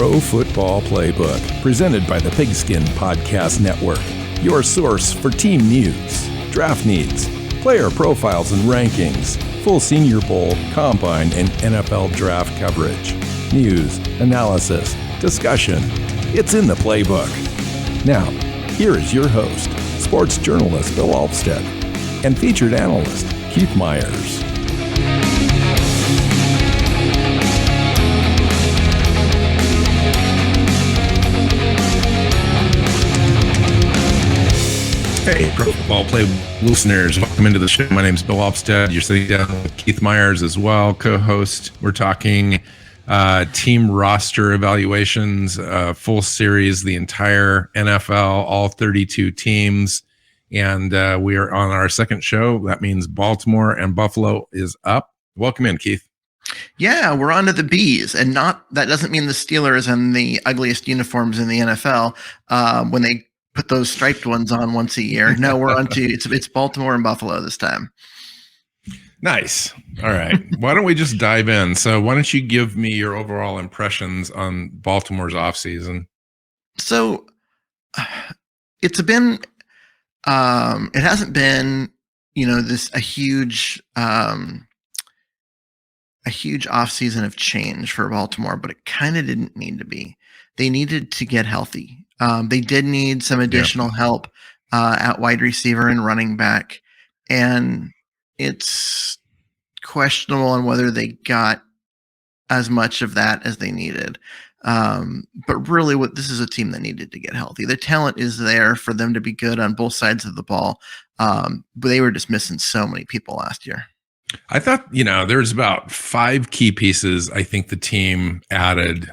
Pro Football Playbook, presented by the Pigskin Podcast Network. Your source for team news, draft needs, player profiles and rankings, full Senior Bowl, Combine, and NFL draft coverage. News, analysis, discussion. It's in the playbook. Now, here is your host, sports journalist Bill Alvstad, and featured analyst Keith Myers. Hey, Pro Football Playbook listeners, welcome into the show. My name is Bill Alvstad. You're sitting down with Keith Myers as well, co-host. We're talking team roster evaluations, full series, the entire NFL, all 32 teams. And we are on our second show. That means Baltimore and Buffalo is up. Welcome in, Keith. Yeah, we're on to the Bees, and that doesn't mean the Steelers and the ugliest uniforms in the NFL when they put those striped ones on once a year. No, we're on to it's Baltimore and Buffalo this time. Nice. All right. Why don't we just dive in? So why don't you give me your overall impressions on Baltimore's offseason? So it's been it hasn't been, a huge offseason of change for Baltimore, but it kind of didn't need to be. They needed to get healthy. They did need some additional help at wide receiver and running back, and it's questionable on whether they got as much of that as they needed. But really, this is a team that needed to get healthy. The talent is there for them to be good on both sides of the ball, but they were just missing so many people last year. I thought, there's about 5 key pieces I think the team added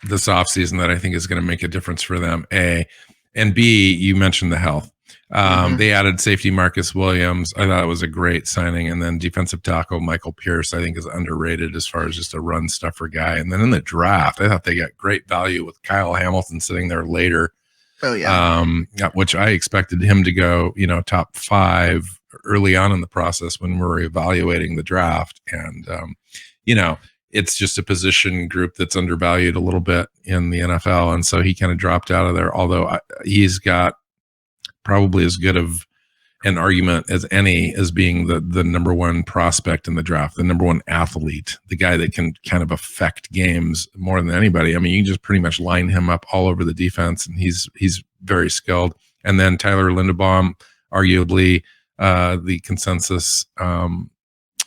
this offseason that I think is going to make a difference for them, A. And B, you mentioned the health. They added safety Marcus Williams. I thought it was a great signing. And then defensive tackle Michael Pierce, I think, is underrated as far as just a run stuffer guy. And then in the draft, I thought they got great value with Kyle Hamilton sitting there later. Oh, yeah. Which I expected him to go, top 5 early on in the process when we were evaluating the draft. And, it's just a position group that's undervalued a little bit in the NFL. And so he kind of dropped out of there, although he's got probably as good of an argument as any as being the number one prospect in the draft, the number one athlete, the guy that can kind of affect games more than anybody. I mean, you can just pretty much line him up all over the defense, and he's very skilled. And then Tyler Linderbaum, arguably the consensus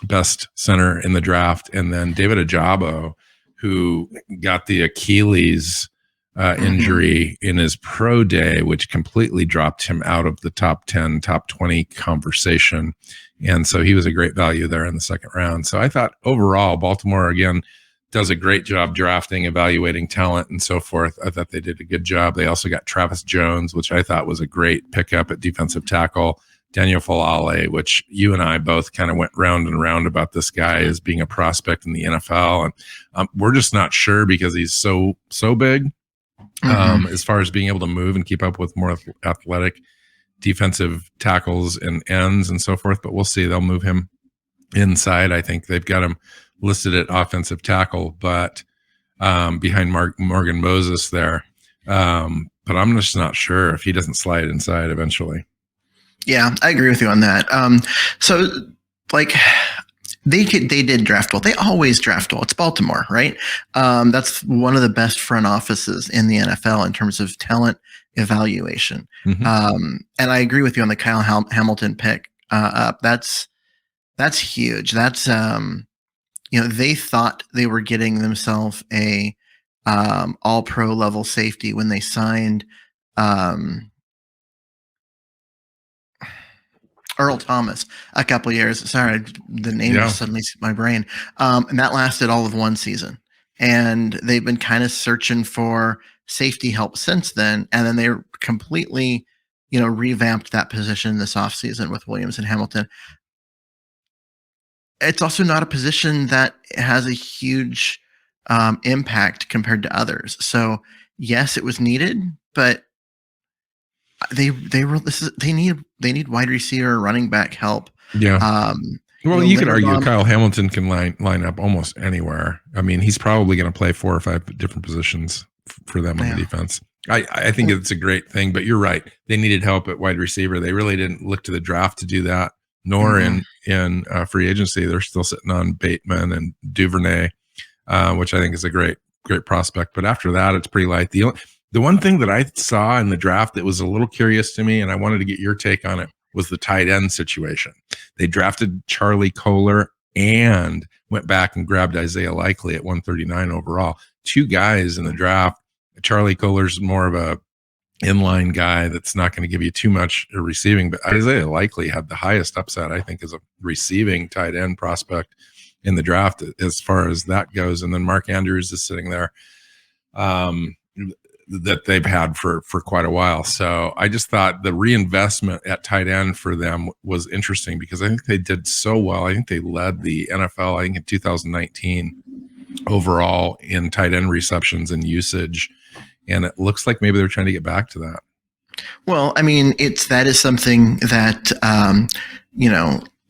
best center in the draft, and then David Ojabo, who got the Achilles injury in his pro day, which completely dropped him out of the top 10, top 20 conversation. And so he was a great value there in the second round. So I thought overall, Baltimore, again, does a great job drafting, evaluating talent, and so forth. I thought they did a good job. They also got Travis Jones, which I thought was a great pickup at defensive tackle. Daniel Falale, which you and I both kind of went round and round about this guy as being a prospect in the NFL. And we're just not sure because he's so big as far as being able to move and keep up with more athletic defensive tackles and ends and so forth. But we'll see. They'll move him inside. I think they've got him listed at offensive tackle, but behind Morgan Moses there. But I'm just not sure if he doesn't slide inside eventually. Yeah, I agree with you on that. They did draft well. They always draft well. It's Baltimore, right? That's one of the best front offices in the NFL in terms of talent evaluation. And I agree with you on the Kyle Hamilton pick up. That's huge. That's they thought they were getting themselves a all pro level safety when they signed Earl Thomas a couple of years. Sorry, the name just suddenly skipped my brain. And that lasted all of one season. And they've been kind of searching for safety help since then. And then they completely, revamped that position this offseason with Williams and Hamilton. It's also not a position that has a huge impact compared to others. So yes, it was needed, but they need wide receiver, running back help. Yeah. Well, you could argue Linderbaum, Kyle Hamilton can line up almost anywhere. I mean, he's probably going to play 4 or 5 different positions for them on the defense. I think it's a great thing, but you're right. They needed help at wide receiver. They really didn't look to the draft to do that, nor in free agency. They're still sitting on Bateman and Duvernay, which I think is a great prospect. But after that, it's pretty light. The one thing that I saw in the draft that was a little curious to me, and I wanted to get your take on it, was the tight end situation. They drafted Charlie Kolar and went back and grabbed Isaiah Likely at 139 overall. 2 guys in the draft. Charlie Kolar's more of a inline guy that's not going to give you too much receiving, but Isaiah Likely had the highest upside, I think, as a receiving tight end prospect in the draft as far as that goes. And then Mark Andrews is sitting there that they've had for quite a while. So I just thought the reinvestment at tight end for them was interesting because I think they did so well. I think they led the NFL, I think in 2019 overall in tight end receptions and usage. And it looks like maybe they're trying to get back to that. Well, I mean, that is something that,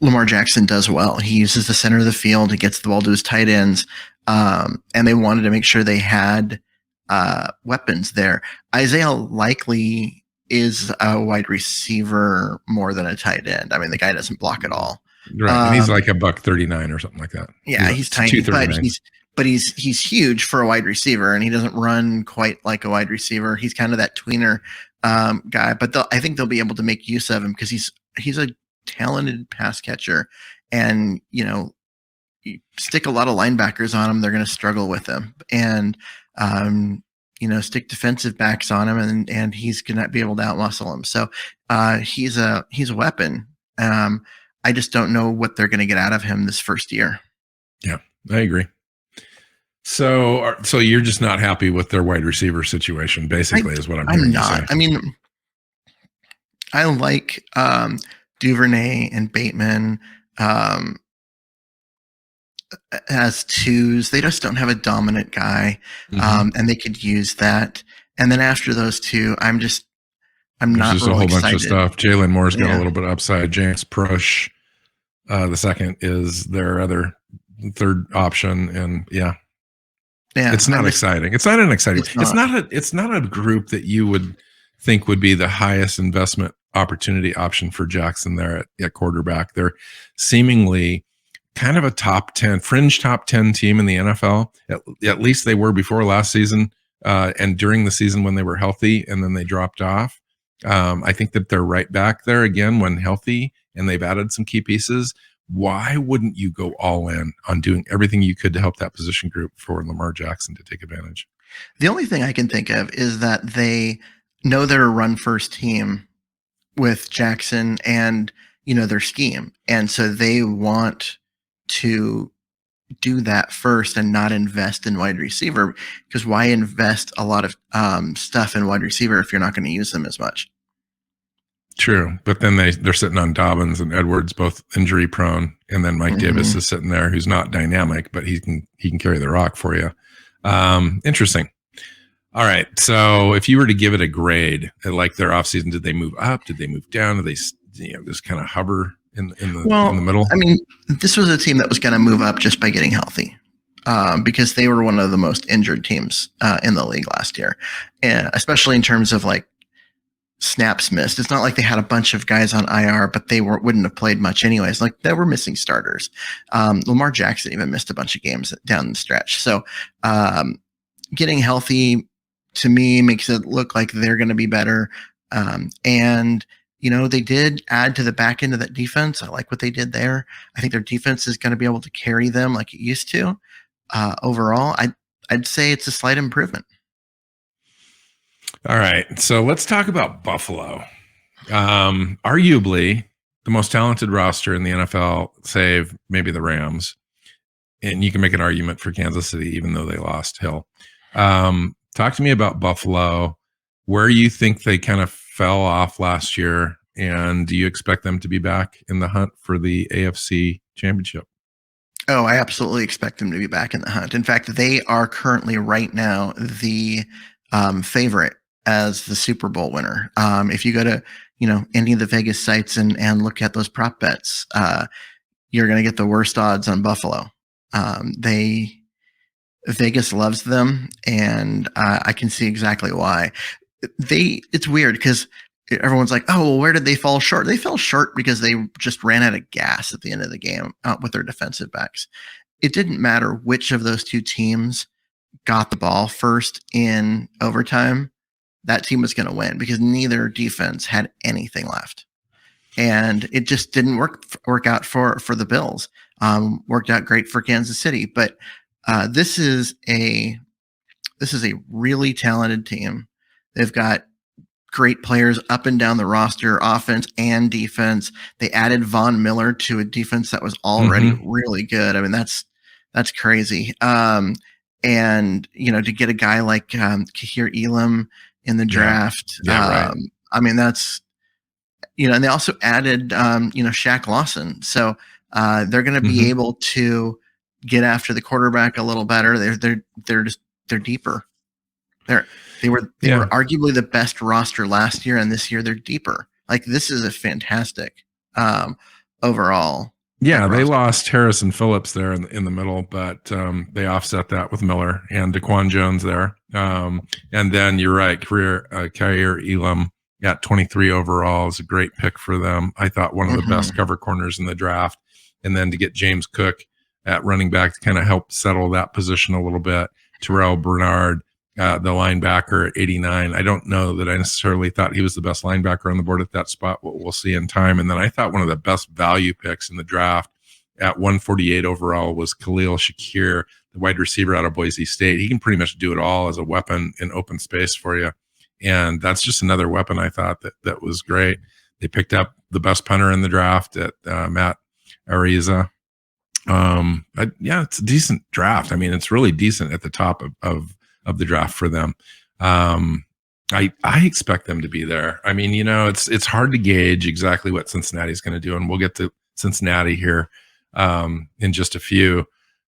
Lamar Jackson does well. He uses the center of the field. He gets the ball to his tight ends. And they wanted to make sure they had weapons there. Isaiah Likely is a wide receiver more than a tight end. I mean, the guy doesn't block at all. Right. And he's like a $139 or something like that. Yeah, he's tiny, but he's huge for a wide receiver, and he doesn't run quite like a wide receiver. He's kind of that tweener guy, but I think they'll be able to make use of him because he's a talented pass catcher, and you stick a lot of linebackers on him, they're going to struggle with him, and stick defensive backs on him, and he's going to be able to outmuscle him. So he's a weapon. I just don't know what they're going to get out of him this first year. Yeah, I agree. So you're just not happy with their wide receiver situation, basically, is what I'm hearing you say. I mean, I like Duvernay and Bateman as twos. They just don't have a dominant guy, and they could use that. And then after those two, I'm not just really a whole excited. bunch of stuff. Jalen Moore's got a little bit of upside. James Prush, the second, is their third option, and it's not exciting. It's not an exciting. It's not a group that you would think would be the highest investment opportunity option for Jackson there at quarterback. They're seemingly kind of a fringe top 10 team in the NFL. At least they were before last season and during the season when they were healthy, and then they dropped off. I think that they're right back there again when healthy, and they've added some key pieces. Why wouldn't you go all in on doing everything you could to help that position group for Lamar Jackson to take advantage? The only thing I can think of is that they know they're a run first team with Jackson and, their scheme. And so they want to do that first and not invest in wide receiver, because why invest a lot of stuff in wide receiver if you're not going to use them as much? True, but then they're sitting on Dobbins and Edwards, both injury prone, and then Mike Davis is sitting there, who's not dynamic, but he can carry the rock for you. Interesting. All right, so if you were to give it a grade, like their offseason, did they move up? Did they move down? Did they just kind of hover in the middle? I mean, this was a team that was going to move up just by getting healthy. Because they were one of the most injured teams in the league last year, and especially in terms of like snaps missed. It's not like they had a bunch of guys on IR, but they wouldn't have played much anyways. Like they were missing starters. Lamar Jackson even missed a bunch of games down the stretch. So getting healthy to me makes it look like they're going to be better. And they did add to the back end of that defense. I like what they did there. I think their defense is going to be able to carry them like it used to. Overall, I'd say it's a slight improvement. All right, so let's talk about Buffalo. Arguably the most talented roster in the NFL, save maybe the Rams. And you can make an argument for Kansas City, even though they lost Hill. Talk to me about Buffalo, where you think they kind of fell off last year, and do you expect them to be back in the hunt for the AFC Championship? Oh, I absolutely expect them to be back in the hunt. In fact, they are currently right now the favorite as the Super Bowl winner. If you go to, any of the Vegas sites and look at those prop bets, you're going to get the worst odds on Buffalo. Vegas loves them, and I can see exactly why. It's weird because everyone's like, oh, well, where did they fall short? They fell short because they just ran out of gas at the end of the game with their defensive backs. It didn't matter which of those two teams got the ball first in overtime. That team was going to win because neither defense had anything left. And it just didn't work out for the Bills. Worked out great for Kansas City, but this is a really talented team. They've got great players up and down the roster, offense and defense. They added Von Miller to a defense that was already really good. I mean, that's crazy. And to get a guy like Kahir Elam in the draft, right. I mean, that's and they also added Shaq Lawson, so they're going to be able to get after the quarterback a little better. They're deeper. They were arguably the best roster last year, and this year they're deeper. Like, this is a fantastic overall. Yeah, they lost Harrison Phillips there in the middle, but they offset that with Miller and Daquan Jones there. And then you're right, Kahir Elam at 23 overall is a great pick for them. I thought one of the best cover corners in the draft. And then to get James Cook at running back to kind of help settle that position a little bit. Terrell Bernard, the linebacker at 89. I don't know that I necessarily thought he was the best linebacker on the board at that spot. We'll see in time. And then I thought one of the best value picks in the draft at 148 overall was Khalil Shakir, the wide receiver out of Boise State. He can pretty much do it all as a weapon in open space for you. And that's just another weapon I thought that was great. They picked up the best punter in the draft at Matt Ariza. It's a decent draft. I mean, it's really decent at the top of the draft for them. I expect them to be there. I mean, it's hard to gauge exactly what Cincinnati is going to do, and we'll get to Cincinnati here in just a few,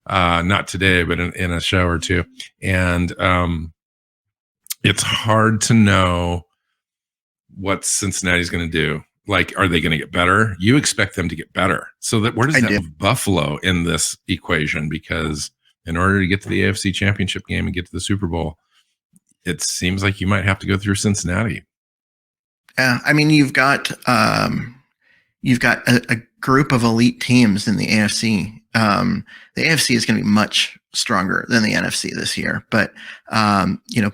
not today, but in a show or two. And it's hard to know what Cincinnati is going to do. Like, are they going to get better? You expect them to get better. So where does that move Buffalo in this equation? Because in order to get to the AFC Championship game and get to the Super Bowl, it seems like you might have to go through Cincinnati. Yeah, I mean, you've got a group of elite teams in the AFC. The AFC is going to be much stronger than the NFC this year, but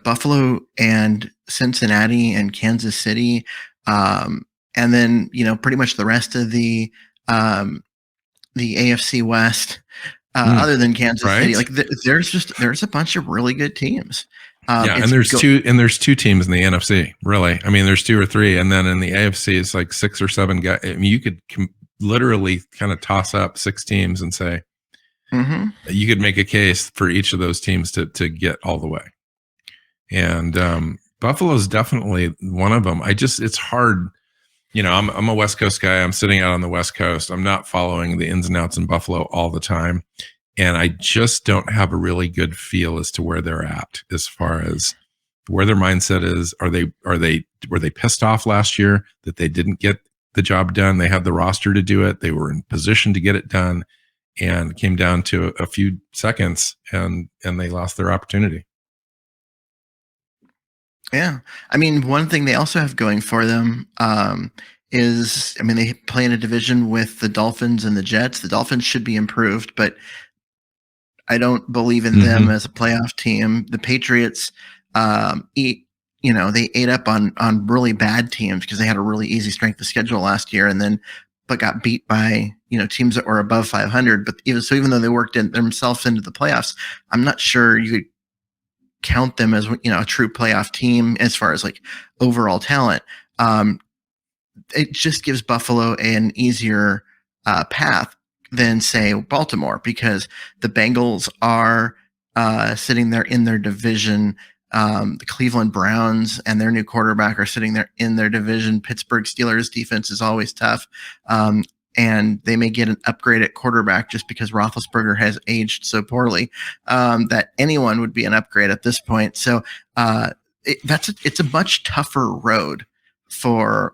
Buffalo and Cincinnati and Kansas City, and then pretty much the rest of the AFC West, other than Kansas City, like there's a bunch of really good teams. And there's two teams in the NFC, really. I mean, there's two or three, and then in the AFC, it's like 6 or 7 guys. I mean, you could literally kind of toss up 6 teams and say you could make a case for each of those teams to get all the way. And Buffalo's definitely one of them. It's hard. I'm a West Coast guy. I'm sitting out on the West Coast. I'm not following the ins and outs in Buffalo all the time. And I just don't have a really good feel as to where they're at as far as where their mindset is. Were they pissed off last year that they didn't get the job done? They had the roster to do it. They were in position to get it done, and it came down to a few seconds, and they lost their opportunity. Yeah. I mean, one thing they also have going for them is, they play in a division with the Dolphins and the Jets. The Dolphins should be improved, but I don't believe in them as a playoff team. The Patriots they ate up on really bad teams because they had a really easy strength of schedule last year, but got beat by teams that were above 500. But even though they worked themselves into the playoffs, I'm not sure you could count them as a true playoff team as far as like overall talent. It just gives Buffalo an easier path than, say, Baltimore, because the Bengals are sitting there in their division. The Cleveland Browns and their new quarterback are sitting there in their division. Pittsburgh Steelers defense is always tough. And they may get an upgrade at quarterback just because Roethlisberger has aged so poorly that anyone would be an upgrade at this point. So it's a much tougher road for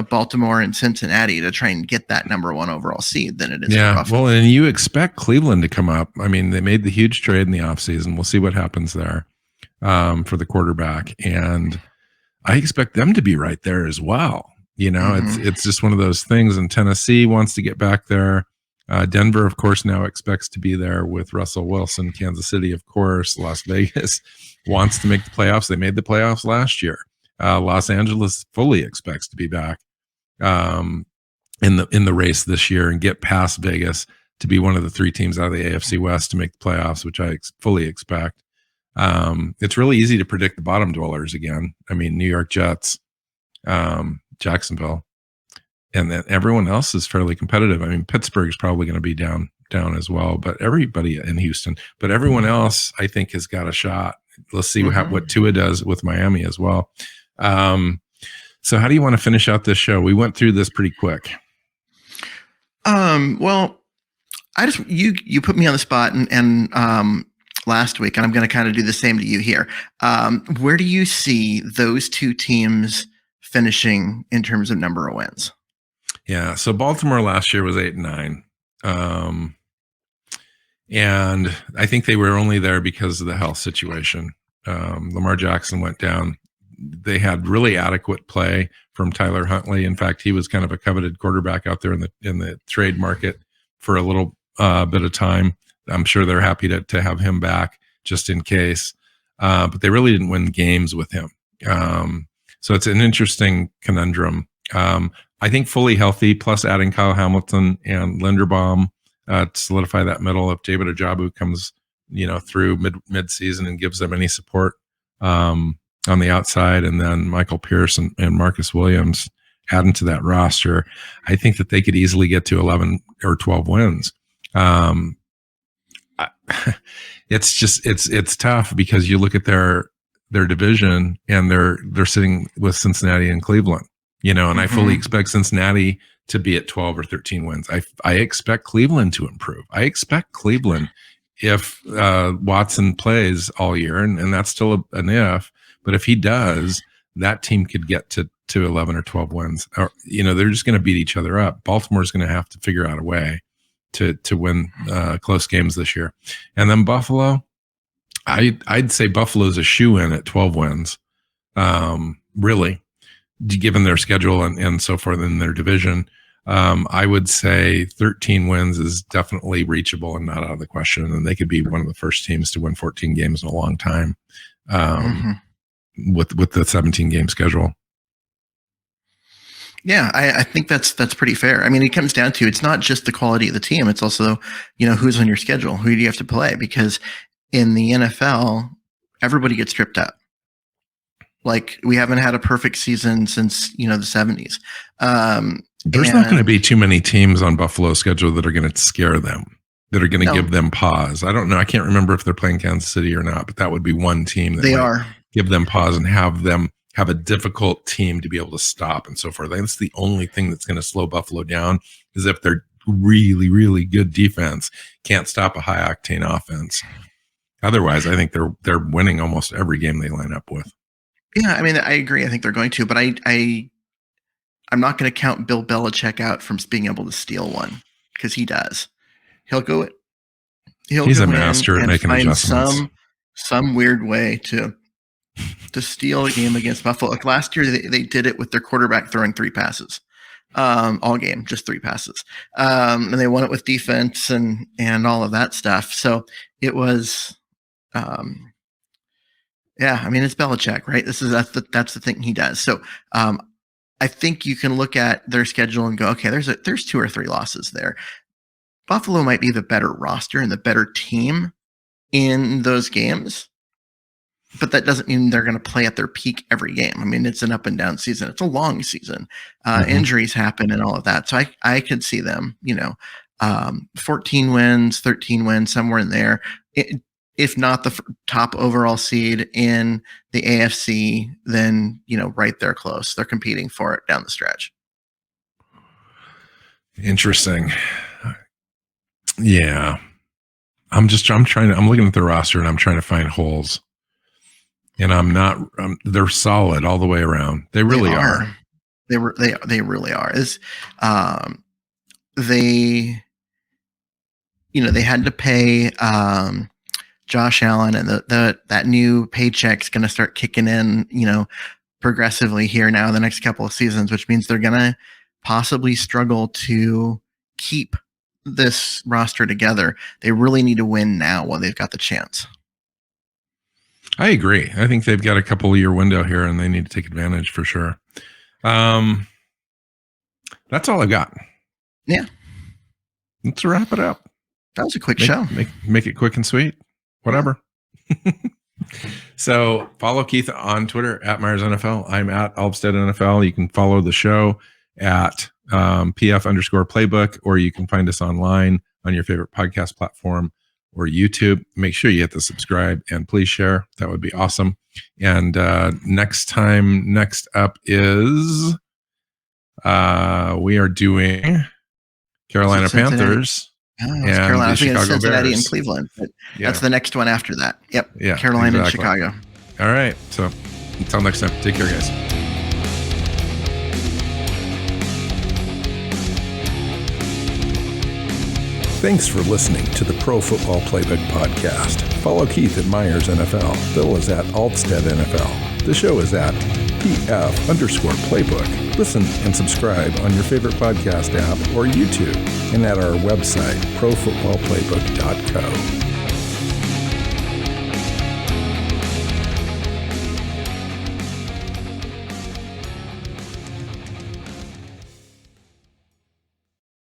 Baltimore and Cincinnati to try and get that number 1 overall seed than it is. Yeah. Well, and you expect Cleveland to come up. I mean, they made the huge trade in the offseason. We'll see what happens there for the quarterback. And I expect them to be right there as well. It's just one of those things. And Tennessee wants to get back there. Denver, of course, now expects to be there with Russell Wilson. Kansas City, of course. Las Vegas wants to make the playoffs. They made the playoffs last year. Los Angeles fully expects to be back in the race this year and get past Vegas to be one of the 3 teams out of the AFC West to make the playoffs, which I fully expect. It's really easy to predict the bottom dwellers again. I mean, New York Jets, Jacksonville, and then everyone else is fairly competitive. I mean, Pittsburgh's probably going to be down as well, but everybody in Houston, but everyone else I think has got a shot. Let's see what Tua does with Miami as well. So how do you want to finish out this show? We went through this pretty quick. Well, you put me on the spot and last week, and I'm going to kind of do the same to you here. Where do you see those 2 teams finishing in terms of number of wins? Yeah. So Baltimore last year was 8-9. And I think they were only there because of the health situation. Lamar Jackson went down. They had really adequate play from Tyler Huntley. In fact, he was kind of a coveted quarterback out there in the trade market for a little bit of time. I'm sure they're happy to have him back just in case. But they really didn't win games with him. So it's an interesting conundrum. I think fully healthy, plus adding Kyle Hamilton and Linderbaum to solidify that middle. If David Ajabu comes, through mid-season and gives them any support on the outside, and then Michael Pierce and Marcus Williams adding to that roster, I think that they could easily get to 11 or 12 wins. It's tough because you look at their division and they're sitting with Cincinnati and Cleveland, and I fully expect Cincinnati to be at 12 or 13 wins. I expect Cleveland to improve. I expect Cleveland, if Watson plays all year, and that's still an if, but if he does, that team could get to 11 or 12 wins. Or, they're just going to beat each other up. Baltimore's going to have to figure out a way to win close games this year. And then Buffalo, I'd say Buffalo's a shoe-in at 12 wins, really, given their schedule and so forth in their division. I would say 13 wins is definitely reachable and not out of the question. And they could be one of the first teams to win 14 games in a long time with the 17-game schedule. Yeah, I think that's pretty fair. I mean, it comes down to, it's not just the quality of the team. It's also, who's on your schedule, who do you have to play? Because in the NFL, everybody gets tripped up. Like, we haven't had a perfect season since, the 70s. There's not going to be too many teams on Buffalo's schedule that are going to scare them, that are going to give them pause. I don't know. I can't remember if they're playing Kansas City or not, but that would be one team that would give them pause and have them have a difficult team to be able to stop and so forth. I think that's the only thing that's going to slow Buffalo down, is if their really, really good defense can't stop a high octane offense. Otherwise, I think they're winning almost every game they line up with. Yeah, I mean, I agree. I think they're going to, but I'm not going to count Bill Belichick out from being able to steal one, because he does. He's a master at making adjustments. Some weird way to steal a game against Buffalo. Like last year, they did it with their quarterback throwing 3 passes, all game, just 3 passes. And they won it with defense and all of that stuff. So it was, yeah, I mean, it's Belichick, right? That's the thing he does. So I think you can look at their schedule and go, okay, there's 2 or 3 losses there. Buffalo might be the better roster and the better team in those games, but that doesn't mean they're going to play at their peak every game. I mean, it's an up and down season. It's a long season. Injuries happen and all of that. So I could see them, 14 wins, 13 wins, somewhere in there. If not the top overall seed in the AFC, then, right there close. They're competing for it down the stretch. Interesting. Yeah. I'm looking at the roster and I'm trying to find holes. And they're solid all the way around. They really are. They really are. They had to pay Josh Allen, and that new paycheck's going to start kicking in, progressively here now in the next couple of seasons, which means they're going to possibly struggle to keep this roster together. They really need to win now while they've got the chance. I agree. I think they've got a couple of year window here and they need to take advantage for sure. That's all I got. Yeah. Let's wrap it up. That was a quick show. Make it quick and sweet. Whatever. So follow Keith on Twitter at Myers NFL. I'm at Alvstad NFL. You can follow the show at PF_playbook, or you can find us online on your favorite podcast platform or YouTube. Make sure you hit the subscribe and please share. That would be awesome. And next up is we are doing Carolina Panthers. And Carolina. I was thinking Cincinnati Bears. And Cleveland, but that's the next one after that. Yep. Yeah, Carolina and Chicago. All right. So until next time, take care, guys. Thanks for listening to the Pro Football Playbook Podcast. Follow Keith at Myers NFL. Bill is at Alvstad NFL. The show is at PF_Playbook. Listen and subscribe on your favorite podcast app or YouTube, and at our website, profootballplaybook.co.